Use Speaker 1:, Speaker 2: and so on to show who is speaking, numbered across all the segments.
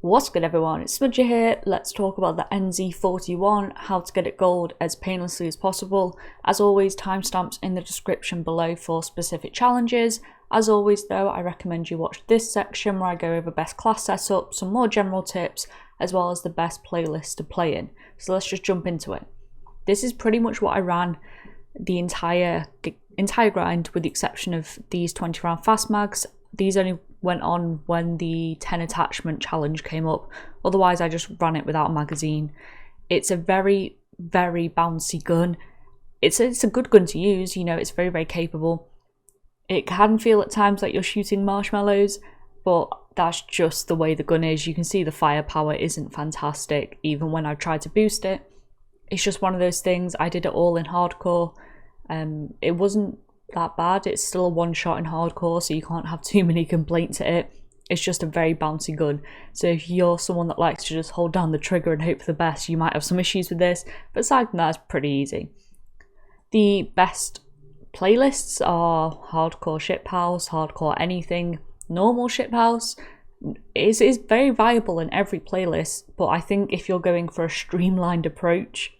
Speaker 1: What's good everyone, it's Smudger here. Let's talk about the NZ-41, how to get it gold as painlessly as possible. As always, timestamps in the description below for specific challenges. As always though, I recommend you watch this section where I go over best class setup, some more general tips, as well as the best playlists to play in. So let's just jump into it. This is pretty much what I ran the entire grind with the exception of these 20 round fast mags. These only went on when the 10 attachment challenge came up, otherwise I just ran it without a magazine. It's a very bouncy gun. It's a good gun to use, you know, it's very capable. It can feel at times like you're shooting marshmallows, but that's just the way the gun is. You can see the firepower isn't fantastic even when I tried to boost it. It's just one of those things. I did it all in hardcore. It wasn't that bad. It's still a one shot in hardcore, so you can't have too many complaints at it. It's just a very bouncy gun, so if you're someone that likes to just hold down the trigger and hope for the best, you might have some issues with this, but aside from that, it's pretty easy. The best playlists are hardcore shiphouse, hardcore anything, normal shiphouse. It is very viable in every playlist, but I think if you're going for a streamlined approach,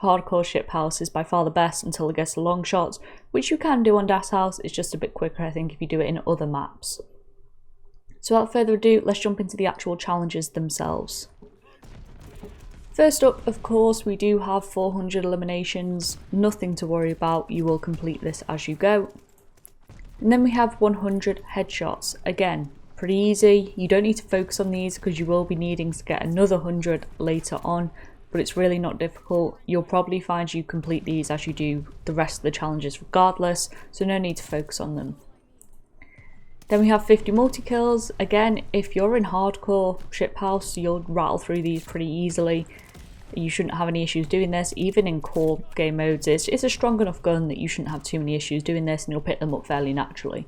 Speaker 1: hardcore shiphouse is by far the best until it gets to long shots, which you can do on Das House. It's just a bit quicker, I think, if you do it in other maps. So without further ado, let's jump into the actual challenges themselves. First up, of course, we do have 400 eliminations. Nothing to worry about, you will complete this as you go. And then we have 100 headshots. Again, pretty easy. You don't need to focus on these because you will be needing to get another 100 later on, but it's really not difficult. You'll probably find you complete these as you do the rest of the challenges regardless, so no need to focus on them. Then we have 50 multi-kills. Again, if you're in hardcore shiphouse, you'll rattle through these pretty easily. You shouldn't have any issues doing this, even in core game modes. It's a strong enough gun that you shouldn't have too many issues doing this, and you'll pick them up fairly naturally.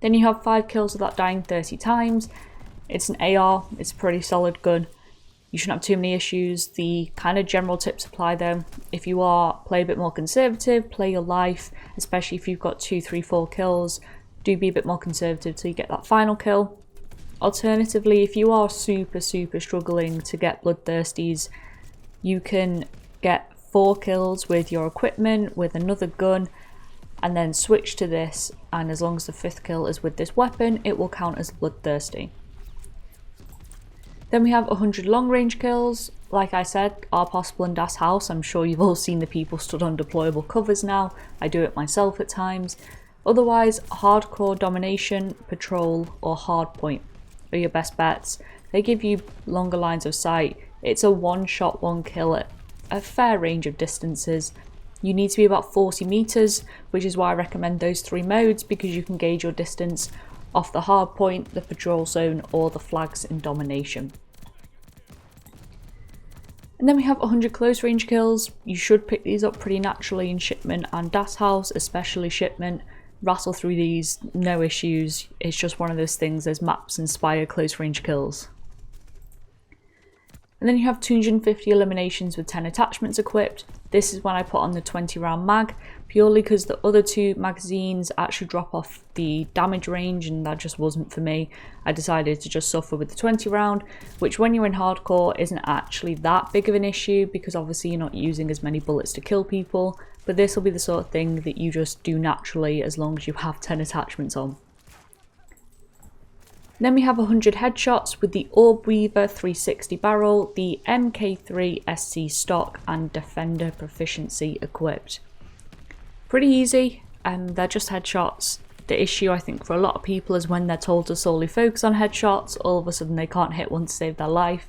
Speaker 1: Then you have 5 kills without dying 30 times. It's an AR, it's a pretty solid gun. You shouldn't have too many issues. The kind of general tips apply though. If you play a bit more conservative, play your life, especially if you've got 2, 3, 4 kills, do be a bit more conservative till you get that final kill. Alternatively, if you are super struggling to get bloodthirsties, you can get 4 kills with your equipment, with another gun, and then switch to this, and as long as the 5th kill is with this weapon, it will count as bloodthirsty. Then we have 100 long range kills. Like I said, are possible in Das House. I'm sure you've all seen the people stood on deployable covers now. I do it myself at times. Otherwise, hardcore domination, patrol, or hardpoint are your best bets. They give you longer lines of sight. It's a one shot, one kill at a fair range of distances. You need to be about 40 meters, which is why I recommend those 3 modes, because you can gauge your distance off the hard point, the patrol zone, or the flags in domination. And then we have 100 close range kills. You should pick these up pretty naturally in shipment and Das House, especially shipment. Rattle through these, no issues. It's just one of those things, as maps inspire close range kills. And then you have 250 eliminations with 10 attachments equipped. This is when I put on the 20 round mag, purely because the other 2 magazines actually drop off the damage range, and that just wasn't for me. I decided to just suffer with the 20 round, which when you're in hardcore isn't actually that big of an issue, because obviously you're not using as many bullets to kill people, but this will be the sort of thing that you just do naturally as long as you have 10 attachments on. Then we have 100 headshots with the Orb Weaver 360 barrel, the MK3 SC stock, and Defender proficiency equipped. Pretty easy, and they're just headshots. The issue I think for a lot of people is when they're told to solely focus on headshots, all of a sudden they can't hit one to save their life.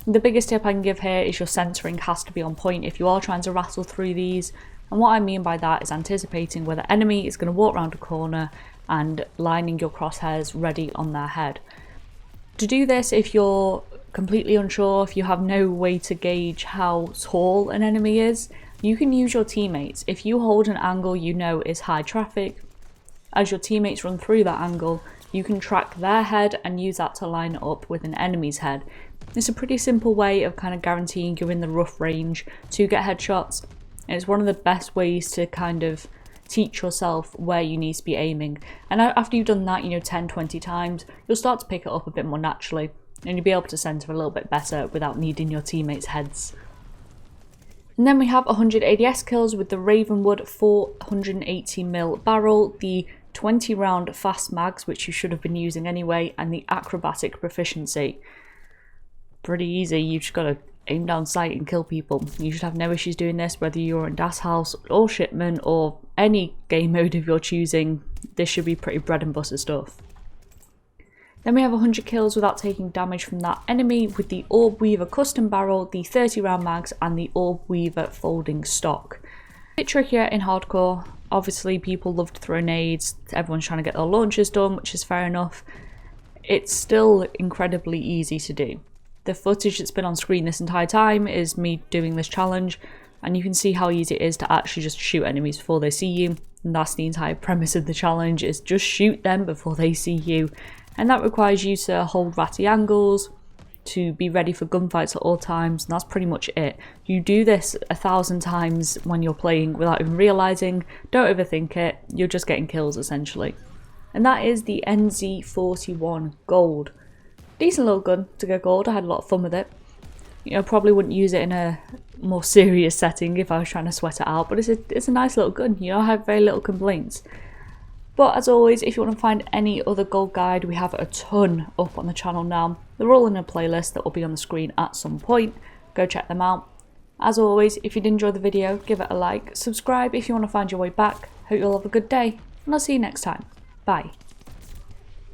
Speaker 1: The biggest tip I can give here is your centering has to be on point if you are trying to rattle through these, and what I mean by that is anticipating where the enemy is going to walk around a corner and lining your crosshairs ready on their head. To do this, if you're completely unsure, if you have no way to gauge how tall an enemy is, you can use your teammates. If you hold an angle you know is high traffic, as your teammates run through that angle, you can track their head and use that to line it up with an enemy's head. It's a pretty simple way of kind of guaranteeing you're in the rough range to get headshots, and it's one of the best ways to kind of teach yourself where you need to be aiming. And after you've done that, 10, 20 times, you'll start to pick it up a bit more naturally, and you'll be able to center a little bit better without needing your teammates' heads. And then we have 100 ADS kills with the Ravenwood 480mm barrel, the 20 round fast mags, which you should have been using anyway, and the acrobatic proficiency. Pretty easy, you just gotta aim down sight and kill people. You should have no issues doing this, whether you're in Das House or Shipment or any game mode of your choosing. This should be pretty bread and butter stuff. Then we have 100 kills without taking damage from that enemy with the Orb Weaver custom barrel, the 30 round mags, and the Orb Weaver folding stock. A bit trickier in hardcore. Obviously people love to throw nades, everyone's trying to get their launches done, which is fair enough. It's still incredibly easy to do. The footage that's been on screen this entire time is me doing this challenge, and you can see how easy it is to actually just shoot enemies before they see you. And that's the entire premise of the challenge, is just shoot them before they see you. And that requires you to hold ratty angles, to be ready for gunfights at all times, and that's pretty much it. You do this 1,000 times when you're playing without even realising. Don't overthink it, you're just getting kills essentially. And that is the NZ-41 Gold. Decent little gun to go gold. I had a lot of fun with it. Probably wouldn't use it in a more serious setting if I was trying to sweat it out, but it's a nice little gun. I have very little complaints. But as always, if you want to find any other gold guide, we have a ton up on the channel now. They're all in a playlist that will be on the screen at some point. Go check them out. As always, if you did enjoy the video, give it a like. Subscribe if you want to find your way back. Hope you'll have a good day, and I'll see you next time. Bye.